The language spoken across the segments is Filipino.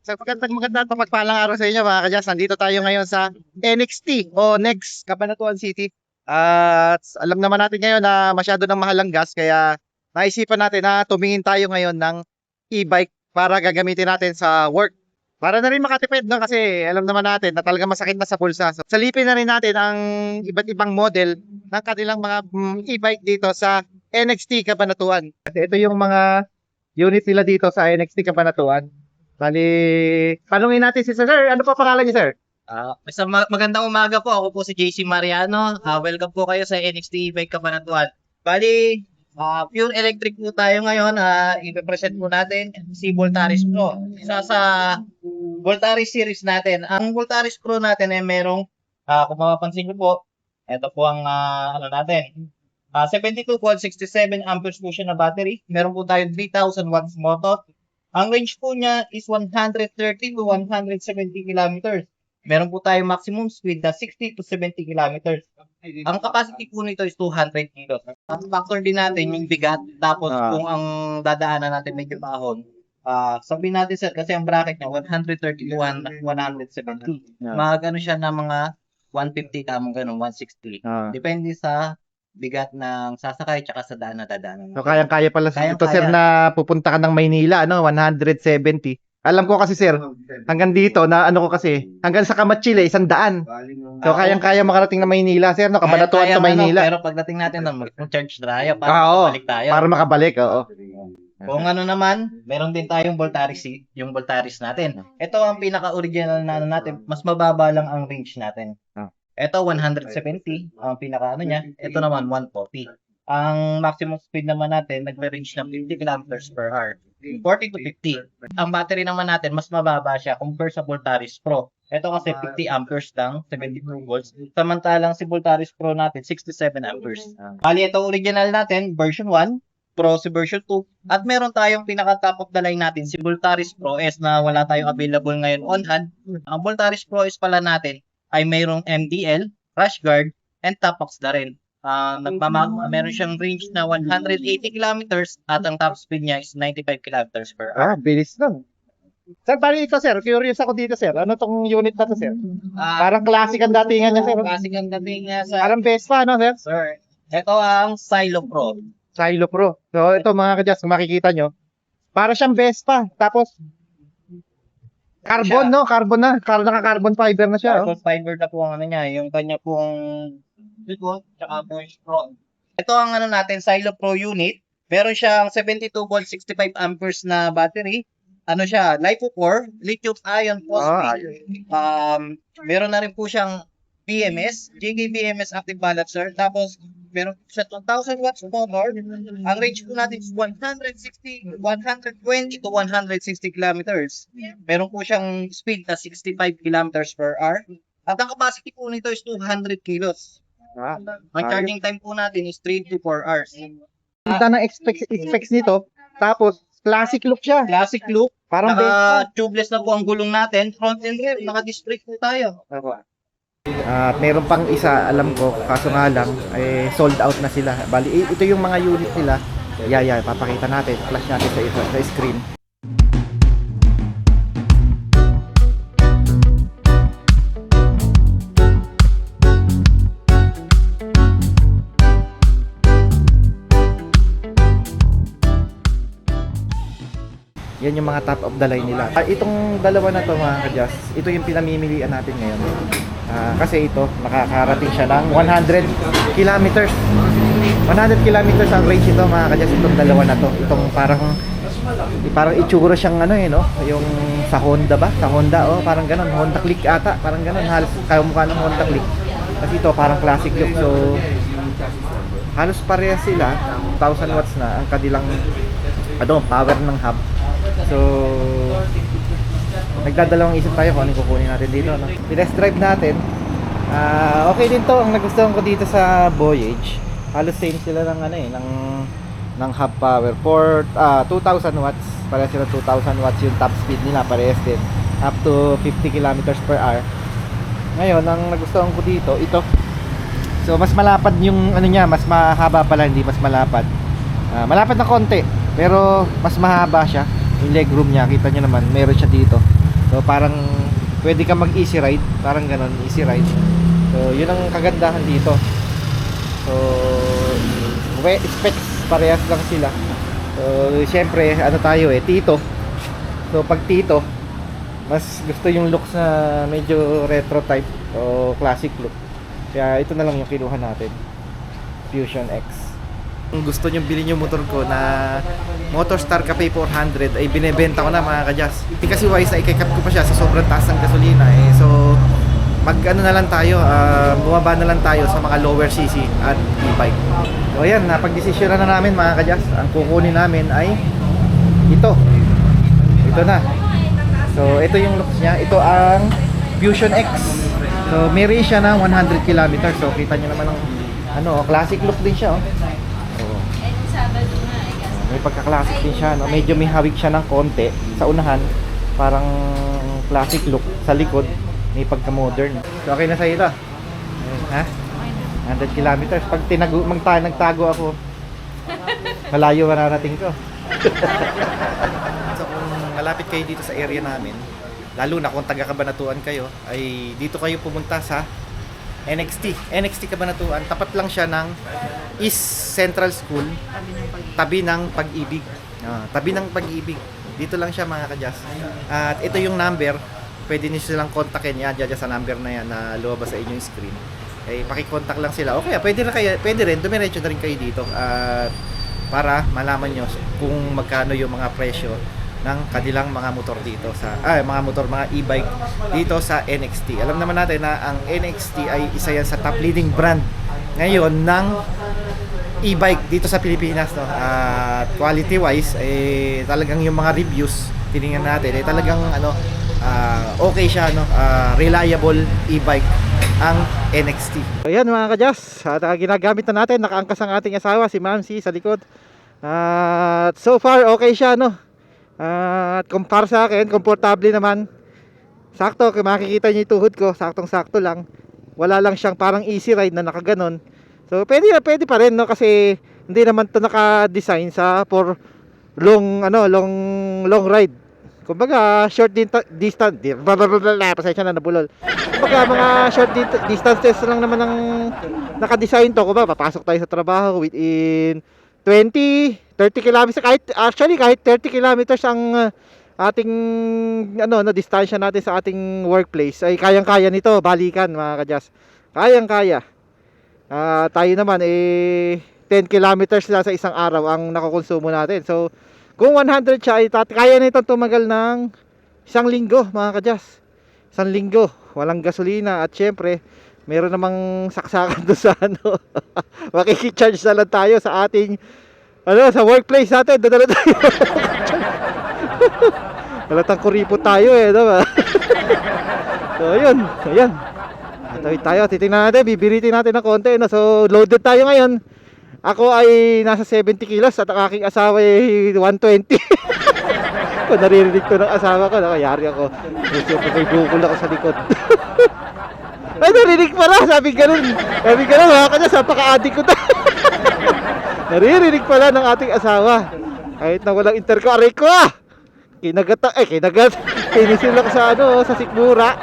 Sa magandang pagpalang araw sa inyo mga kadyas. Nandito tayo ngayon sa NXT o Next Cabanatuan City. At alam naman natin ngayon na masyado nang mahal ang gas, kaya naisipan natin na tumingin tayo ngayon ng e-bike para gagamitin natin sa work. Para na rin makatipid, no? Kasi alam naman natin na talaga masakit na sa pulsa. So, salipin na rin natin ang iba't ibang model ng kanilang mga e-bike dito sa NXT Cabanatuan. Kasi ito yung mga unit nila dito sa NXT Cabanatuan. Bali, tanungin natin si Sir. Ano pa pangalan niyo, Sir? Magandang umaga po. Ako po si JC Mariano. Welcome po kayo sa NXT Bike Cabanatuan. Bali, pure electric po tayo ngayon. I-present po natin si Voltaris Pro. Isa sa Voltaris series natin. Ang Voltaris Pro natin ay merong, kung mapapansin niyo po, ito po ang ano natin. 72 volt, 67 amperes po siya na battery. Meron po tayo 3,000 watts motor. Ang range po niya is 130 to 170 kilometers. Meron po tayo maximum speed na 60 to 70 kilometers. Ang capacity po nito is 200 kilos. Ang factor din natin yung bigat. Tapos kung ang dadaanan natin medyo maahon, sabihin natin sir, kasi ang bracket niya 130 to 170. Magano siya na mga 150 tamang ganun, 160. Depende sa bigat ng sasakay tsaka sa daan na dadaanan. So, kayang-kaya pala ito, Sir, Kayang-kaya. na pupunta ka ng Maynila, ano, 170. Alam ko kasi, Sir, hanggang dito, na ano ko kasi, hanggang sa Kamatsile, 100. So, kayang-kaya makarating na Maynila, Sir, no? Cabanatuan to Maynila. Pero pagdating natin doon, mag-charge tayo para Oo, makabalik tayo. para makabalik, oo. Kung ano naman, meron din tayong Voltaris, yung Voltaris natin. Ito ang pinaka-original na ano natin, mas mababa lang ang range natin. Ito 170, ang pinaka ano niya. Ito naman 140. Ang maximum speed naman natin, nagre-range ng 50 kilometers per hour. 40 to 50. Ang battery naman natin, mas mababa siya compare sa Voltaris Pro. Ito kasi 50 amperes lang, 72 volts. Samantalang si Voltaris Pro natin, 67 amperes. Bali, ito original natin, version 1. Pro si version 2. At meron tayong pinaka-top of the line natin, si Voltaris Pro S na wala tayong available ngayon on hand. Ang Voltaris Pro S pala natin ay mayroong MDL, rash guard, and top box na rin. Meron siyang range na 180 kilometers at ang top speed niya is 95 kilometers per hour. Bilis lang. Sir, bali ito, Sir. Curious ako dito, Sir. Ano tong unit na to, Sir? Parang classic ang datingan niya, Sir. Kasi ang dating niya sa... Parang Vespa, no, Sir? Sir, ito ang Silo Pro. Silo Pro. So, ito mga kadyas, kung makikita nyo, para siyang Vespa. Tapos, carbon, no? Carbon na. Naka-carbon fiber na siya. Carbon fiber na po ang ano niya, yung kanya pong likod, tsaka po yung front. Ito ang ano natin, Silo Pro unit. Meron siyang 72 volt, 65 amperes na battery. Ano siya, LiFePO4, lithium ion phosphate. Meron na rin po siyang BMS, JK BMS active balancer. Tapos, meron siya 1,000 watts motor. Ang range po natin is 120 to 160 kilometers. Meron po siyang speed na 65 kilometers per hour. At ang capacity po nito is 200 kilos. Ang charging time po natin is 3 to 4 hours. Kita ng specs nito. Tapos, classic look siya. Classic look. Parang Vespa. Tubeless na po ang gulong natin. Front and rear, naka-disc brake po tayo. At meron pang isa, alam ko, kaso nga lang, sold out na sila. Bali, ito yung mga unit nila. Papakita natin. Flash natin sa screen. Yan yung mga top of the line nila. Itong dalawa na to mga kadyas, ito yung pinamimilian natin ngayon. Kasi ito, makakarating siya ng 100 kilometers. 100 kilometers ang range ito mga kadyas, itong dalawa na to. Itong parang itsura siyang ano no? Yung sa Honda ba? Sa Honda, parang ganun. Honda Click ata, parang ganun. Halos mukha ng Honda Click. Kasi ito, parang classic look. So, halos parehas sila. 1,000 watts na ang kanilang power ng hub. So, nagdadalawang isip tayo kung ano kukunin natin dito, no? I-test drive natin. Okay din to. Ang nagustuhan ko dito sa Voyage, halos same sila ng ng hub power for 2,000 watts. Parehas sila 2,000 watts yung top speed nila, parehas din. Up to 50 kilometers per hour. Ngayon, ang nagustuhan ko dito, ito. So, mas malapad yung ano niya, mas mahaba pala, hindi mas malapad. Malapad na konti, pero mas mahaba siya. Yung leg room niya, kita nyo naman, meron siya dito. So parang pwede ka mag easy ride, parang ganon, easy ride. So yun ang kagandahan dito. So specs parehas lang sila. So syempre ano tayo tito. So pag tito, mas gusto yung looks na medyo retro type o classic look. Kaya ito na lang yung kinuha natin, Fusion X. Kung gusto nyo bilhin yung motor ko na Motorstar Cafe 400 ay binebenta ko na mga kadyas. Hindi kasi wise na ikakat ko pa siya sa sobrang taas ng gasolina So mag ano na lang tayo, bumaba na lang tayo sa mga lower cc at e-bike. So ayan, napag-desisyonan na namin mga kadyas. Ang kukunin namin ay ito na. So ito yung looks niya. Ito ang Fusion X. So may range siya na 100 km. So kita nyo naman ang classic look din siya May pagka-classic din siya Medyo may hawik siya ng konti sa unahan, parang classic look. Sa likod may pagka-modern. So okay na sa ito. Ha? 100 kilometers. Pag nagtago ako, malayo mararating ko. So kung malapit kayo dito sa area namin, lalo na kung taga Cabanatuan kayo, ay dito kayo pumunta sa NXT Cabanatuan. Tapat lang siya ng East Central School, tabi ng Pag-ibig. Tabi ng Pag-ibig. Dito lang siya mga kadyas. At ito yung number, pwede niyo silang kontakin yan dyan sa number na yan na lumabas sa inyong screen. Paki-contact lang sila. Okay, pwede rin dumiretso na rin kayo dito para malaman nyo kung magkano yung mga presyo ng kanilang mga motor dito mga e-bike dito sa NXT. Alam naman natin na ang NXT ay isa yan sa top leading brand ngayon ng e-bike dito sa Pilipinas At quality wise talagang yung mga reviews tiningnan natin talagang okay siya reliable e-bike ang NXT. So yan mga kadyas, at ginagamit na natin, nakaangkas ang ating asawa si Ma'am C sa likod. At so far okay siya at kumpara sa akin, komportable naman. Sakto, kung makikita niyo yung tuhod ko, saktong-sakto lang. Wala lang siyang parang easy ride na nakaganon. So pwede pa rin kasi hindi naman 'to naka-design for long ride. Kumbaga short distance, pasensya na nabulol. Kumbaga mga short distances lang naman ang naka-design to. Kumbaga papasok tayo sa trabaho within 20, 30 kilometers, kahit 30 kilometers ang ating distansya natin sa ating workplace ay kayang-kaya nito balikan mga kadyas. Kayang-kaya. Tayo naman 10 kilometers lang sa isang araw ang nakokonsumo natin. So kung 100 siya ay kaya nitong tumagal ng isang linggo mga kadyas. Isang linggo, walang gasolina at syempre meron namang saksakan doon sa makikicharge na lang tayo sa ating sa workplace natin. Doon tayo. Halatang kuripot tayo diba? So ayun, ayan. Tawid tayo, titingnan natin, bibiritin natin ng konti So loaded tayo ngayon. Ako ay nasa 70 kilos at ang aking asawa ay 120. Kung naririnig ko ng asawa ko, nakayari ako. Siyempre may bukol ako sa likod. Ay, narinig pala, sabi ganun mga kanya, napaka-addict ko ta. Naririnig pala ng ating asawa. Kahit na walang interco, aray ko kinagat. Pinisil ako sa sikmura.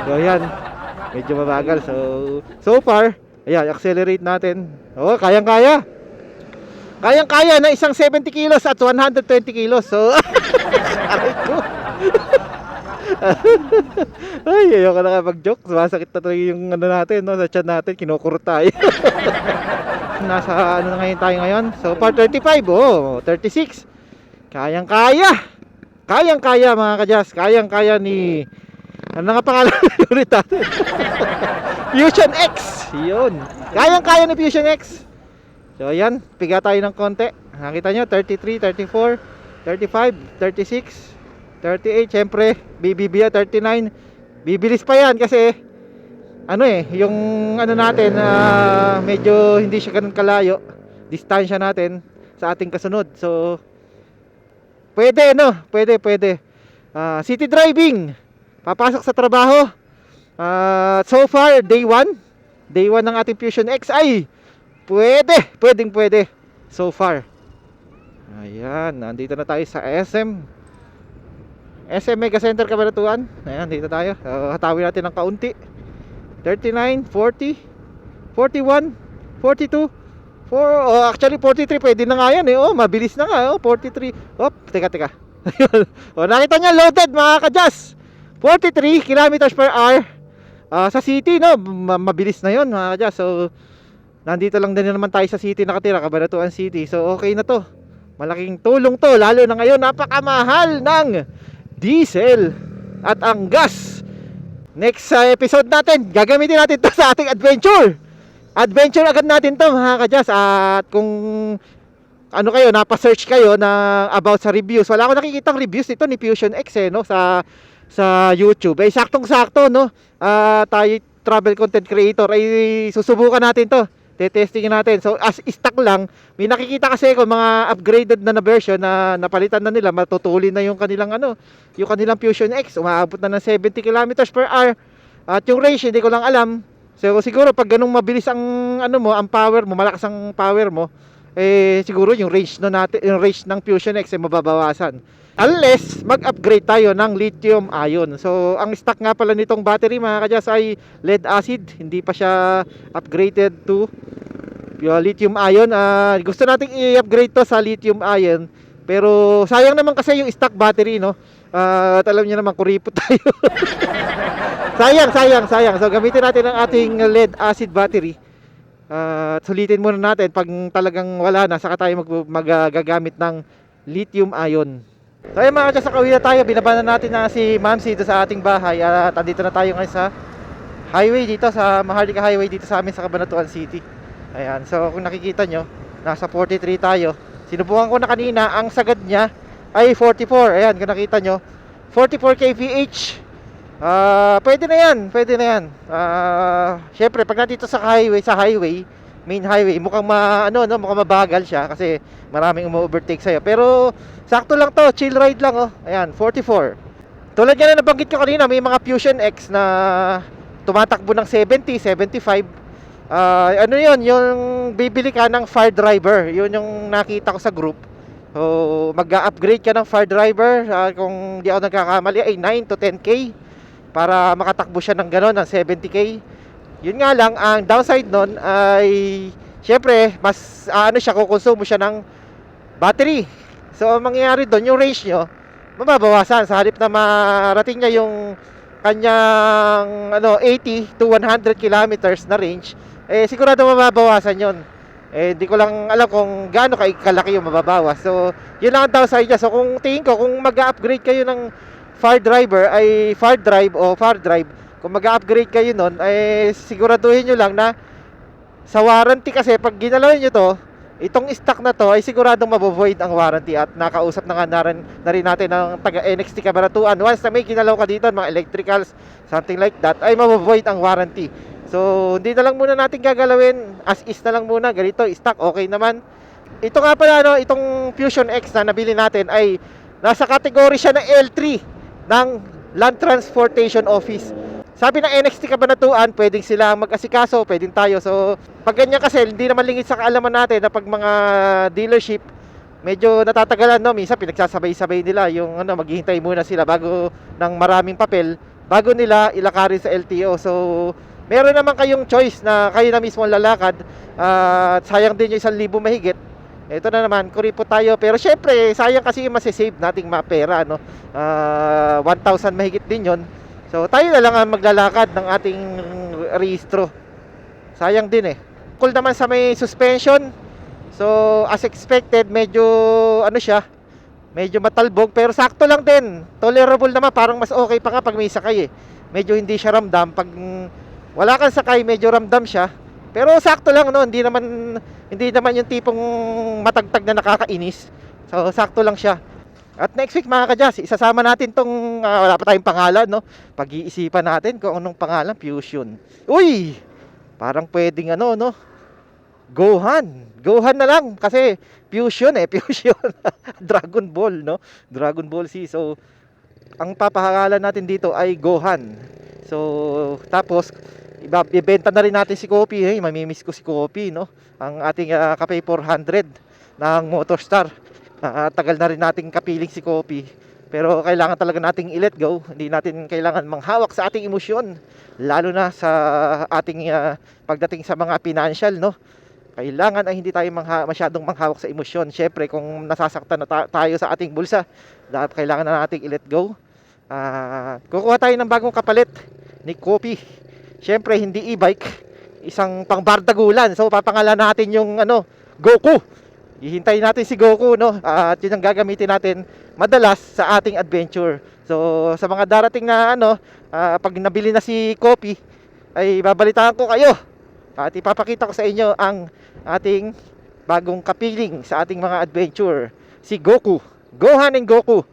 So ayan, medyo mabagal. So far, ayan, accelerate natin. Kayang-kaya na isang 70 kilos at 120 kilos. So aray ko. Ay, ayoko na mag-joke. Sumasakit na tuloy yung natin, sa chan natin, kinukurot tayo. Nasa na ngayon tayo ngayon? So far 35, 36. Kayang-kaya mga kadyas. Kayang-kaya ni nga pangalan ulit natin? Fusion X. Yun. Kayang-kaya ni Fusion X. So ayan, piga tayo ng konti. Nakita nyo, 33, 34, 35, 36, 38, syempre BBB 39. Bibilis pa yan kasi yung natin medyo hindi siya ganun kalayo distansya natin sa ating kasunod. So pwede pwede city driving, papasok sa trabaho. So far day 1 ng ating Fusion X ay pwede so far. Ayan, nandito na tayo sa SM. SM Mega Center Cabanatuan. Ayan, dito tayo. Hatawin natin ng kaunti. 39, 40, 41, 42, actually 43, pwede na nga yan eh. Mabilis na nga. 43. Teka. Nakita niya, loaded mga kadyas. 43 kilometers per hour. Sa city, no? Mabilis na yon mga kadyas. So, nandito lang din naman tayo sa city nakatira, Cabanatuan City. So, okay na to. Malaking tulong to, lalo na ngayon, napakamahal ng diesel at ang gas. Next episode natin, gagamitin natin to sa ating adventure. Adventure agad natin to mga kadyas. At kung ano kayo, napa-search kayo na about sa reviews, wala akong nakikitang reviews nito ni Fusion X no, sa YouTube. Saktong-sakto no. Tayo travel content creator ay susubukan natin to. Tetestingin natin. So as stock lang, may nakikita kasi ako mga upgraded na version na napalitan na nila, matutulin na yung kanilang yung kanilang Fusion X, umaabot na ng 70 kilometers per hour. At yung range hindi ko lang alam. So siguro pag ganung mabilis ang ang power mo, malakas ang power mo, siguro yung range yung range ng Fusion X ay mababawasan. Unless mag-upgrade tayo ng lithium ion. So ang stock nga pala nitong battery mga kadyas ay lead acid, hindi pa siya upgraded to lithium ion. Gusto nating i-upgrade to sa lithium ion, pero sayang naman kasi yung stock battery no. At alam niyo naman, kuripot tayo. sayang. So gamitin natin ang ating lead acid battery. Sulitin muna natin pag talagang wala na, saka tayo magagamit ng lithium ion. So ayun mga kadyas, sa kauwi na tayo. Binaba na natin na si Mamsi dito sa ating bahay. At andito na tayo ngayon sa highway dito, sa Maharlika Highway dito sa amin sa Cabanatuan City. Ayan, so kung nakikita nyo, nasa 43 tayo. Sinubukan ko na kanina, ang sagad niya ay 44. Ayan, kung nakita nyo, 44 kph. Pwede na yan. Syempre pag nandito sa highway, main highway, mukhang mukhang mabagal siya kasi maraming umu-overtake sa'yo. Pero sakto lang to, chill ride lang Ayan, 44. Tulad nga na nabanggit ko kanina, may mga Fusion X na tumatakbo ng 70, 75. Yung bibili ka ng fire driver. Yun yung nakita ko sa group. So mag-upgrade ka ng fire driver, kung di ako nagkakamali ay 9 to 10k para makatakbo siya ng gano'n, ng 70k. Yun nga lang, ang downside nun ay syempre mas kukonsumo siya ng battery. So ang mangyayari doon, yung range nyo mababawasan. Sa halip na marating niya yung kanyang 80 to 100 kilometers na range, sigurado mababawasan yon. Hindi ko lang alam kung gaano kalaki yung mababawas. So yun lang ang downside niya. So kung tingin ko, kung mag-upgrade kayo ng fire drive, kung mag-upgrade kayo nun, siguraduhin nyo lang na sa warranty, kasi pag ginalaw nyo to, itong stock na to ay siguradong mabovoid ang warranty. At nakausap na rin natin ng taga NXT Cabanatuan. Once na may ginalaw ka dito, mga electricals, something like that, ay mabovoid ang warranty. So hindi na lang muna natin gagalawin, as is na lang muna, ganito, stock, okay naman. Ito nga pala, itong Fusion X na nabili natin ay nasa category siya ng L3 ng Land Transportation Office. Sabi ng NXT Cabanatuan, pwedeng sila mag-asikaso, pwedeng tayo. So pag ganyan kasi, hindi naman lingid sa kaalaman natin na pag mga dealership, medyo natatagalan, minsan pinagsasabay-sabay nila yung maghihintay muna sila bago ng maraming papel, bago nila ilakarin sa LTO. So meron naman kayong choice na kayo na mismo lalakad, at sayang din yung 1,000 mahigit. Ito na naman, kuripot tayo. Pero syempre, sayang kasi yung masisave nating pera 1,000 mahigit din yon. So tayo na lang ang maglalakad ng ating rehistro. Sayang din Cool naman sa may suspension. So as expected, medyo medyo matalbog, pero sakto lang din. Tolerable naman, parang mas okay pa nga pag may sakay Medyo hindi siya ramdam. Pag wala kang sakay, medyo ramdam siya. Pero sakto lang hindi naman yung tipong matagtag na nakakainis. So sakto lang siya. At next week mga kadyas, isasama natin tong wala pa tayong pangalan Pag-iisipan natin kung anong pangalan. Fusion. Uy! Parang pwedeng Gohan na lang kasi Fusion Fusion. Dragon Ball Dragon Ball Z. So ang papahangalan natin dito ay Gohan. So tapos ibebenta na rin natin si Kopi. Mamimiss ko si Kopi ang ating Cafe 400 ng Motorstar. Tagal na rin nating kapiling si Kopi. Pero kailangan talaga nating i-let go. Hindi natin kailangan manghawak sa ating emosyon, lalo na sa ating pagdating sa mga financial, no? Kailangan ay hindi tayo masyadong manghawak sa emosyon. Syempre, kung nasasaktan na tayo sa ating bulsa, dapat kailangan na nating i-let go. Kukuha tayo ng bagong kapalit ni Kopi. Syempre, hindi e-bike, isang pangbardagulan. So, papangalan natin yung Goku. Hihintayin natin si Goku, no? At yun ang gagamitin natin madalas sa ating adventure. So, sa mga darating na pag nabili na si Kopi, ay babalitaan ko kayo. At ipapakita ko sa inyo ang ating bagong kapiling sa ating mga adventure, si Goku. Gohan and Goku.